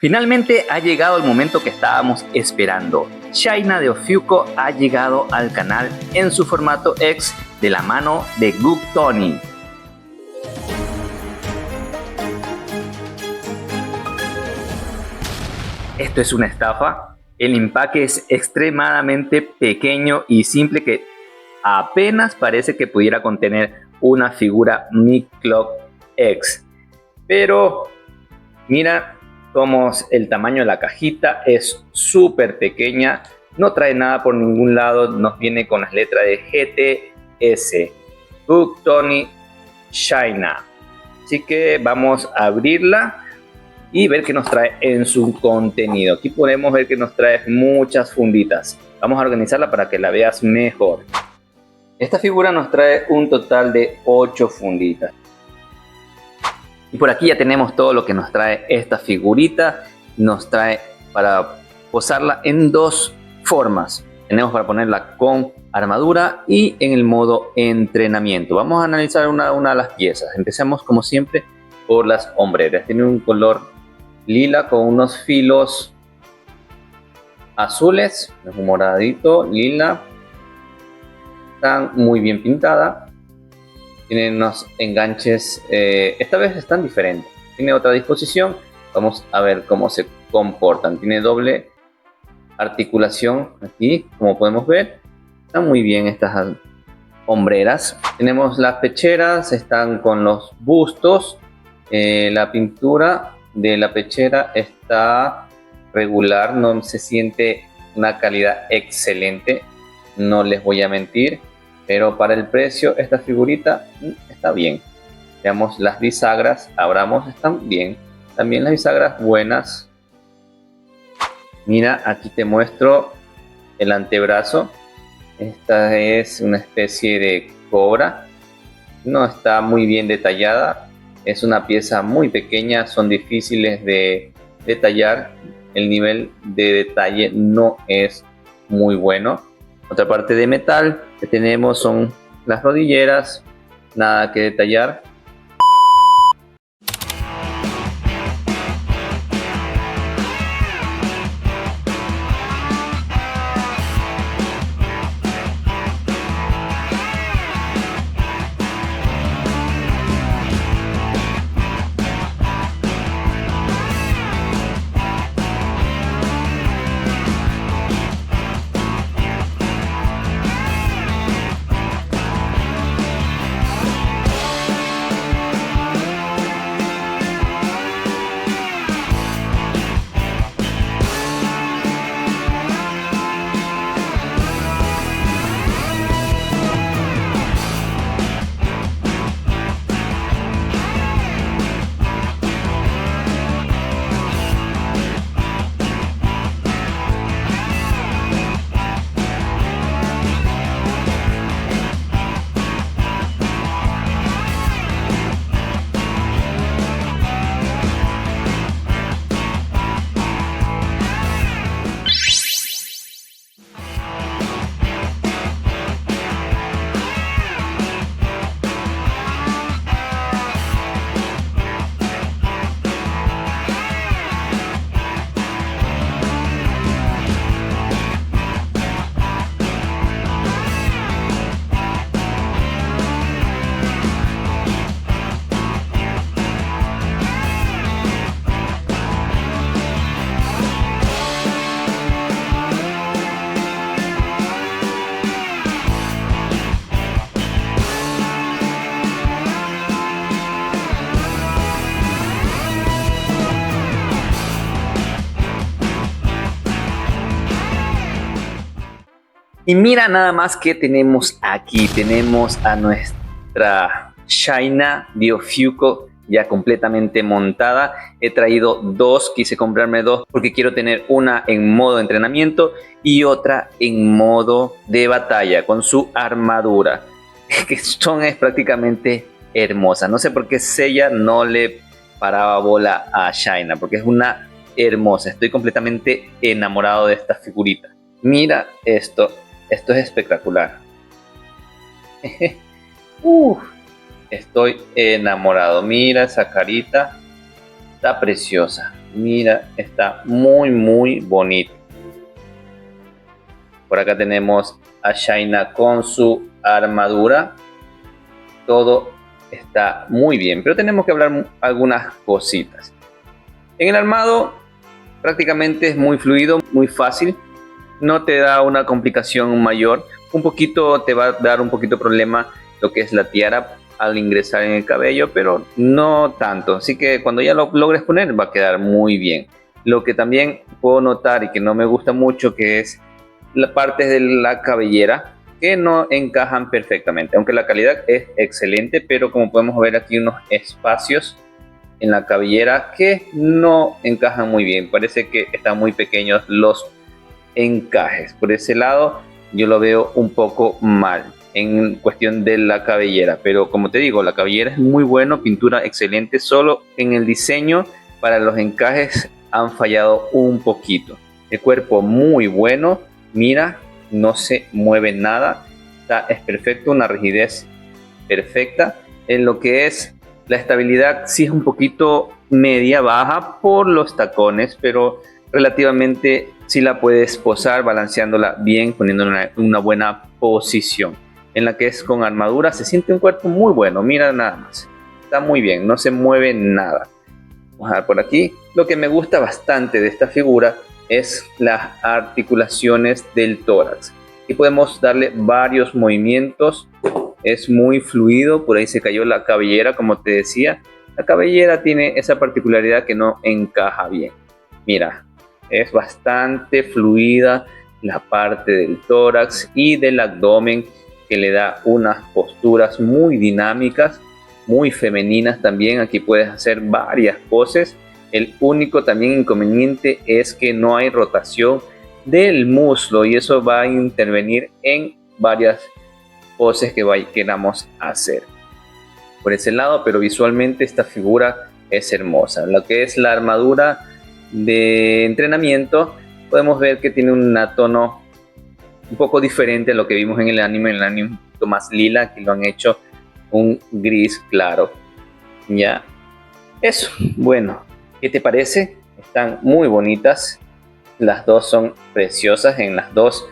Finalmente ha llegado el momento que estábamos esperando. Shaina de Ofiuco ha llegado al canal en su formato X de la mano de Gook Tony. Esto es una estafa. El empaque es extremadamente pequeño y simple que apenas parece que pudiera contener una figura Miclock X. Pero mira cómo el tamaño de la cajita es súper pequeña. No trae nada por ningún lado. Nos viene con las letras de GTS. Gook Tony Shaina. Así que vamos a abrirla y ver qué nos trae en su contenido. Aquí podemos ver que nos trae muchas funditas. Vamos a organizarla para que la veas mejor. Esta figura nos trae un total de 8 funditas. Y por aquí ya tenemos todo lo que nos trae esta figurita. Nos trae para posarla en dos formas. Tenemos para ponerla con armadura y en el modo entrenamiento. Vamos a analizar una a una de las piezas. Empecemos como siempre por las hombreras. Tiene un color lila con unos filos azules, un moradito, lila. Están muy bien pintadas. Tienen unos enganches, esta vez están diferentes. Tiene otra disposición. Vamos a ver cómo se comportan. Tiene doble articulación aquí, como podemos ver. Están muy bien estas hombreras. Tenemos las pecheras, están con los bustos. La pintura de la pechera está regular, no se siente una calidad excelente, no les voy a mentir, pero para el precio esta figurita está bien. Veamos las bisagras, abramos, están bien, también las bisagras buenas. Mira, aquí te muestro el antebrazo. Esta es una especie de cobra, no está muy bien detallada. Es una pieza muy pequeña, son difíciles de detallar. El nivel de detalle no es muy bueno. Otra parte de metal que tenemos son las rodilleras, nada que detallar. Y mira nada más que tenemos aquí. Tenemos a nuestra Shaina de Ofiuco ya completamente montada. He traído dos, quise comprarme dos porque quiero tener una en modo de entrenamiento y otra en modo de batalla con su armadura. Que es prácticamente hermosa. No sé por qué Seiya no le paraba bola a Shaina, porque es una hermosa. Estoy completamente enamorado de esta figurita. Mira esto. Esto es espectacular. Estoy enamorado. Mira esa carita. Está preciosa. Mira, está muy bonito. Por acá tenemos a Shaina con su armadura. Todo está muy bien, pero tenemos que hablar algunas cositas. En el armado prácticamente es muy fluido, muy fácil. No te da una complicación mayor. Un poquito te va a dar un poquito problema lo que es la tiara al ingresar en el cabello, pero no tanto. Así que cuando ya lo logres poner va a quedar muy bien. Lo que también puedo notar y que no me gusta mucho, que es la parte de la cabellera, que no encajan perfectamente, aunque la calidad es excelente, pero como podemos ver aquí unos espacios en la cabellera que no encajan muy bien. Parece que están muy pequeños los encajes. Por ese lado yo lo veo un poco mal en cuestión de la cabellera, pero como te digo, la cabellera es muy bueno, pintura excelente, solo en el diseño para los encajes han fallado un poquito. El cuerpo muy bueno, mira, no se mueve nada, es perfecto, una rigidez perfecta. En lo que es la estabilidad, sí es un poquito media baja por los tacones, pero relativamente sí la puedes posar balanceándola bien, poniéndola en una buena posición. En la que es con armadura se siente un cuerpo muy bueno, mira nada más, está muy bien, no se mueve nada. Vamos a ver por aquí. Lo que me gusta bastante de esta figura es las articulaciones del tórax. Y podemos darle varios movimientos. Es muy fluido. Por ahí se cayó la cabellera, como te decía. La cabellera tiene esa particularidad que no encaja bien. Mira, es bastante fluida la parte del tórax y del abdomen, que le da unas posturas muy dinámicas, muy femeninas también. Aquí puedes hacer varias poses. El único también inconveniente es que no hay rotación del muslo y eso va a intervenir en varias poses que queramos hacer por ese lado, pero visualmente esta figura es hermosa. Lo que es la armadura de entrenamiento, podemos ver que tiene un tono un poco diferente a lo que vimos en el anime. En el anime un poquito más lila, que lo han hecho un gris claro. Ya, eso. Bueno, ¿qué te parece? Están muy bonitas. Las dos son preciosas en las dos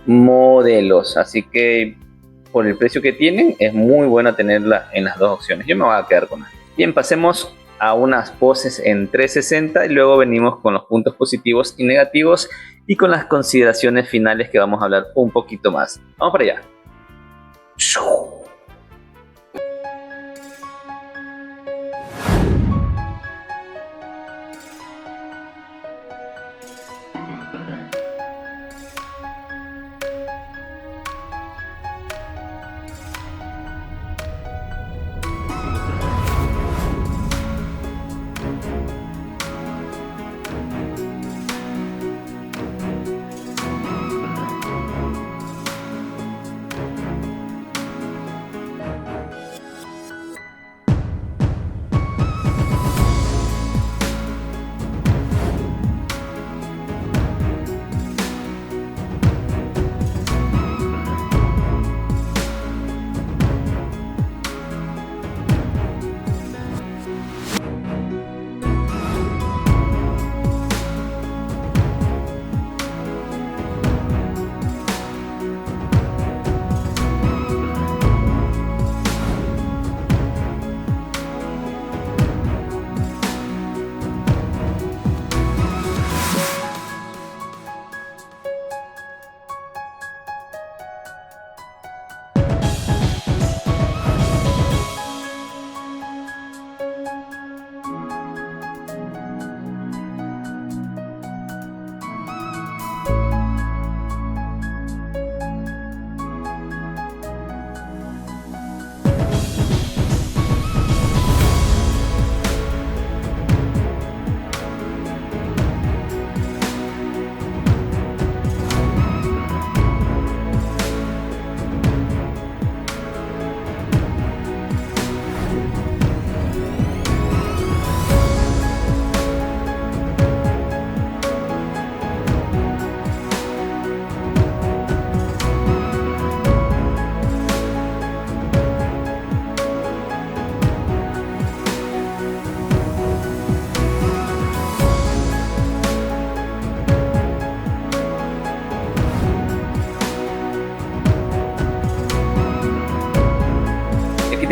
modelos, así que por el precio que tienen es muy buena tenerla en las dos opciones. Yo me voy a quedar con ella. Bien, pasemos a unas poses en 360 y luego venimos con los puntos positivos y negativos y con las consideraciones finales, que vamos a hablar un poquito más. Vamos para allá.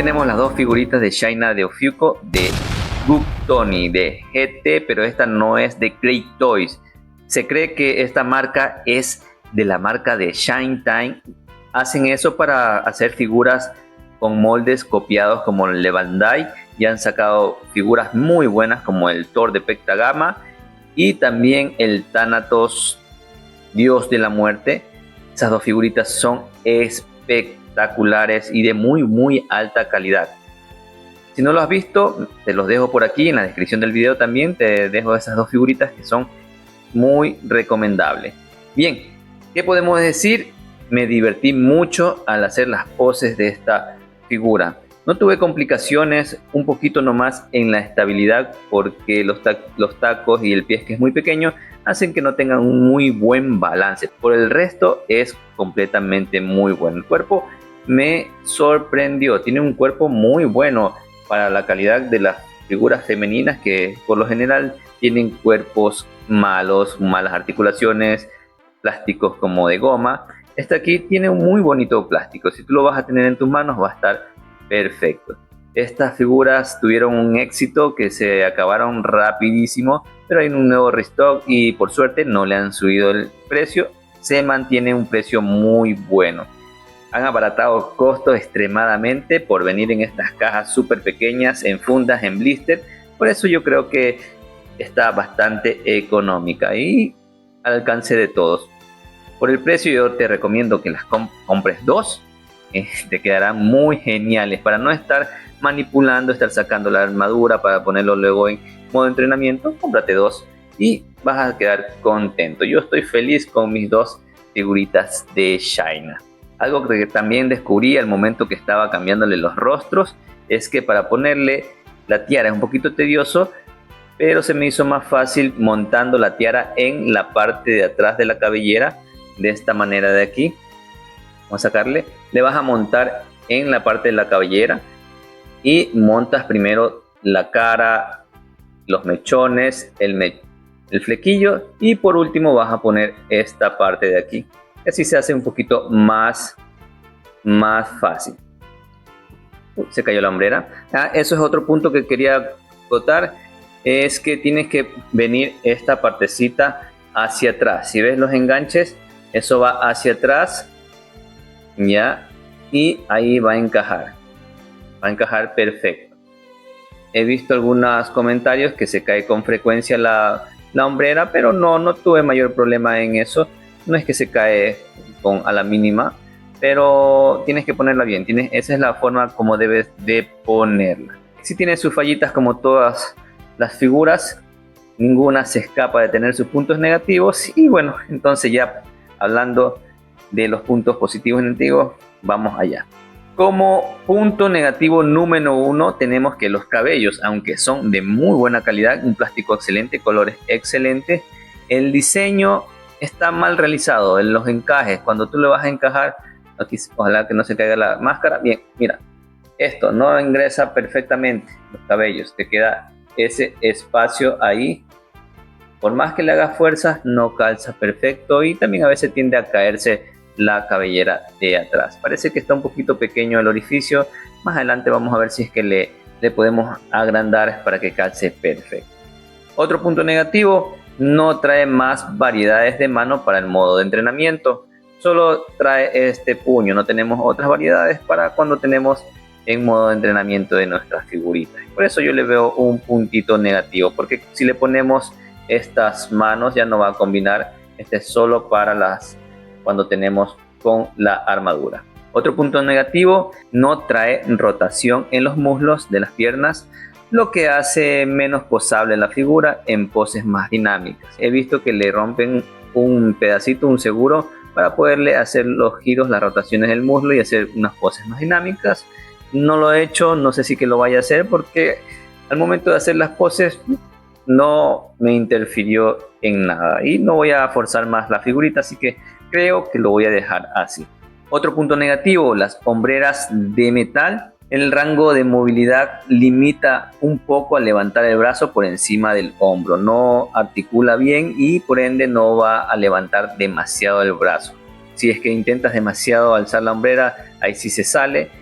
tenemos las dos figuritas de Shaina de Ofiuco de Good Tony de GT, pero esta no es de Great Toys. Se cree que esta marca es de la marca de Shine Time. Hacen eso para hacer figuras con moldes copiados como el de Bandai, y han sacado figuras muy buenas como el Thor de Pectagama y también el Thanatos, Dios de la Muerte. Esas dos figuritas son espectaculares y de muy alta calidad. Si no lo has visto, te los dejo por aquí en la descripción del video. También te dejo esas dos figuritas que son muy recomendables. Bien, ¿qué podemos decir? Me divertí mucho al hacer las poses de esta figura. No tuve complicaciones, un poquito nomás en la estabilidad, porque los tacos y el pie, que es muy pequeño, hacen que no tengan un muy buen balance. Por el resto es completamente muy bueno. El cuerpo me sorprendió, tiene un cuerpo muy bueno para la calidad de las figuras femeninas, que por lo general tienen cuerpos malos, malas articulaciones, plásticos como de goma. Este aquí tiene un muy bonito plástico. Si tú lo vas a tener en tus manos, va a estar perfecto. Estas figuras tuvieron un éxito que se acabaron rapidísimo, pero hay un nuevo restock y por suerte no le han subido el precio. Se mantiene un precio muy bueno. Han abaratado costos extremadamente por venir en estas cajas súper pequeñas, en fundas, en blister. Por eso yo creo que está bastante económica y al alcance de todos. Por el precio yo te recomiendo que las compres dos. Te quedarán muy geniales para no estar manipulando, estar sacando la armadura para ponerlo luego en modo entrenamiento. Cómprate dos y vas a quedar contento. Yo estoy feliz con mis dos figuritas de Shaina. Algo que también descubrí al momento que estaba cambiándole los rostros es que para ponerle la tiara es un poquito tedioso, pero se me hizo más fácil montando la tiara en la parte de atrás de la cabellera, de esta manera de aquí. Vamos a sacarle, le vas a montar en la parte de la cabellera y montas primero la cara, los mechones, el flequillo, y por último vas a poner esta parte de aquí. Así se hace un poquito más fácil. Se cayó la hombrera. Eso es otro punto que quería acotar, es que tienes que venir esta partecita hacia atrás. Si ves los enganches, eso va hacia atrás, ya, y ahí va a encajar perfecto. He visto algunos comentarios que se cae con frecuencia la hombrera, pero no tuve mayor problema en eso. No es que se cae a la mínima, pero tienes que ponerla bien. Esa es la forma como debes de ponerla. Si tiene sus fallitas como todas las figuras, ninguna se escapa de tener sus puntos negativos. Y bueno, entonces ya hablando de los puntos positivos y negativos, vamos allá. Como punto negativo número 1 tenemos que los cabellos, aunque son de muy buena calidad, un plástico excelente, colores excelentes, el diseño está mal realizado en los encajes. Cuando tú le vas a encajar, aquí, ojalá que no se caiga la máscara. Bien, mira, esto no ingresa perfectamente los cabellos, te queda ese espacio ahí. Por más que le hagas fuerza, no calza perfecto y también a veces tiende a caerse la cabellera de atrás. Parece que está un poquito pequeño el orificio. Más adelante vamos a ver si es que le podemos agrandar para que calce perfecto. Otro punto negativo, no trae más variedades de mano para el modo de entrenamiento. Solo trae este puño, no tenemos otras variedades para cuando tenemos en modo de entrenamiento de nuestras figuritas. Por eso yo le veo un puntito negativo, porque si le ponemos estas manos ya no va a combinar. Este es solo para cuando tenemos con la armadura. Otro punto negativo, no trae rotación en los muslos de las piernas, lo que hace menos posable la figura en poses más dinámicas. He visto que le rompen un pedacito, un seguro, para poderle hacer los giros, las rotaciones del muslo y hacer unas poses más dinámicas. No lo he hecho, no sé si que lo vaya a hacer, porque al momento de hacer las poses no me interfirió en nada y no voy a forzar más la figurita, así que creo que lo voy a dejar así. Otro punto negativo, las hombreras de metal. El rango de movilidad limita un poco al levantar el brazo por encima del hombro. No articula bien y por ende no va a levantar demasiado el brazo. Si es que intentas demasiado alzar la hombrera, ahí sí se sale.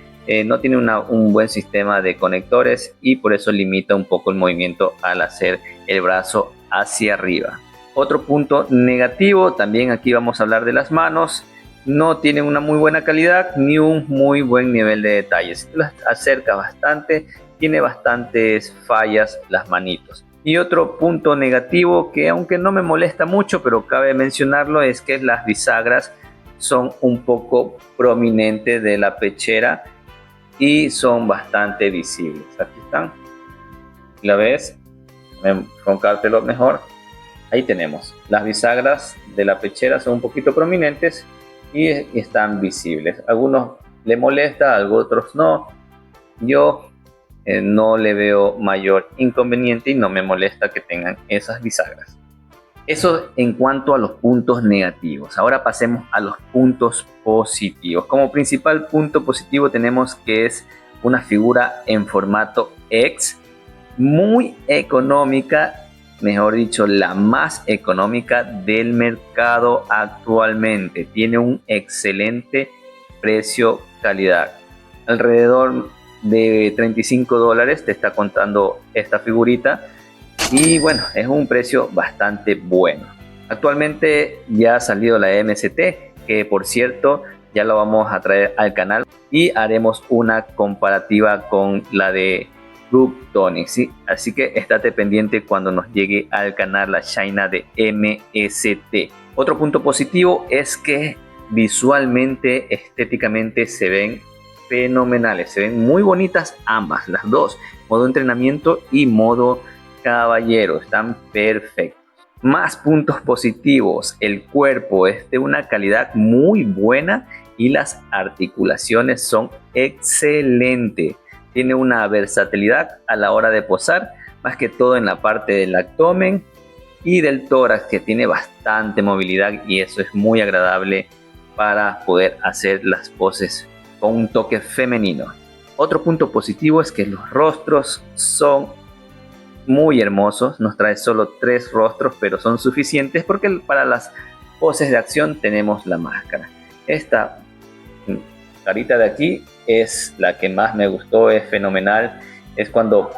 no tiene un buen sistema de conectores y por eso limita un poco el movimiento al hacer el brazo hacia arriba. Otro punto negativo, también aquí vamos a hablar de las manos. No tienen una muy buena calidad ni un muy buen nivel de detalle. Si tú las acercas bastante, tiene bastantes fallas las manitos. Y otro punto negativo que aunque no me molesta mucho, pero cabe mencionarlo, es que las bisagras son un poco prominentes de la pechera y son bastante visibles. Aquí están. ¿La ves? Enfocártelo mejor. Ahí tenemos. Las bisagras de la pechera son un poquito prominentes y están visibles. A algunos le molesta, a otros no. Yo no le veo mayor inconveniente y no me molesta que tengan esas bisagras. Eso en cuanto a los puntos negativos. Ahora pasemos a los puntos positivos. Como principal punto positivo tenemos que es una figura en formato X, muy económica, mejor dicho, la más económica del mercado actualmente. Tiene un excelente precio-calidad. Alrededor de $35 te está contando esta figurita. Y bueno, es un precio bastante bueno. Actualmente ya ha salido la MST, que por cierto ya lo vamos a traer al canal y haremos una comparativa con la de Bruktonic, ¿sí? Así que estate pendiente cuando nos llegue al canal la China de MST. Otro punto positivo es que visualmente, estéticamente se ven fenomenales, se ven muy bonitas ambas, las dos, modo entrenamiento y modo caballero, están perfectos. Más puntos positivos, el cuerpo es de una calidad muy buena y las articulaciones son excelentes. Tiene una versatilidad a la hora de posar, más que todo en la parte del abdomen y del tórax, que tiene bastante movilidad y eso es muy agradable para poder hacer las poses con un toque femenino. Otro punto positivo es que los rostros son muy hermosos. Nos trae solo 3 rostros, pero son suficientes porque para las poses de acción tenemos la máscara. Esta carita de aquí es la que más me gustó, es fenomenal. Es cuando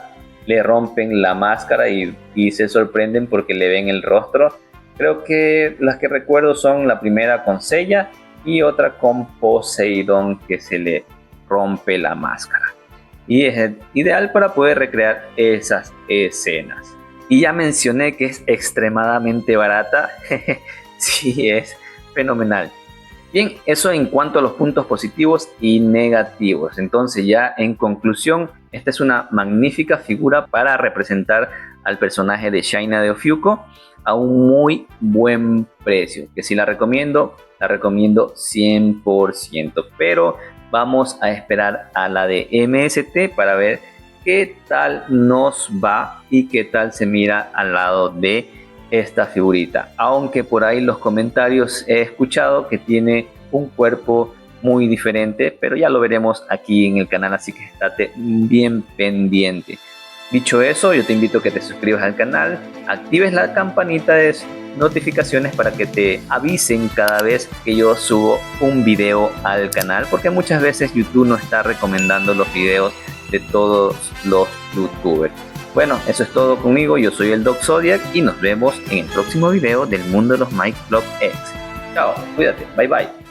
le rompen la máscara y se sorprenden porque le ven el rostro. Creo que las que recuerdo son la primera con Seiya y otra con Poseidón, que se le rompe la máscara. Y es ideal para poder recrear esas escenas. Y ya mencioné que es extremadamente barata. Sí, es fenomenal. Bien, eso en cuanto a los puntos positivos y negativos. Entonces ya en conclusión, esta es una magnífica figura para representar al personaje de China de Ofiuco a un muy buen precio. Que si la recomiendo 100%. Pero vamos a esperar a la de MST para ver qué tal nos va y qué tal se mira al lado de esta figurita. Aunque por ahí los comentarios he escuchado que tiene un cuerpo muy diferente, pero ya lo veremos aquí en el canal, así que estate bien pendiente. Dicho eso, yo te invito a que te suscribas al canal, actives la campanita de notificaciones para que te avisen cada vez que yo subo un video al canal, porque muchas veces YouTube no está recomendando los videos de todos los youtubers. Bueno, eso es todo conmigo. Yo soy el Doc Zodiac y nos vemos en el próximo video del mundo de los MicBlock X. Chao, cuídate, bye bye.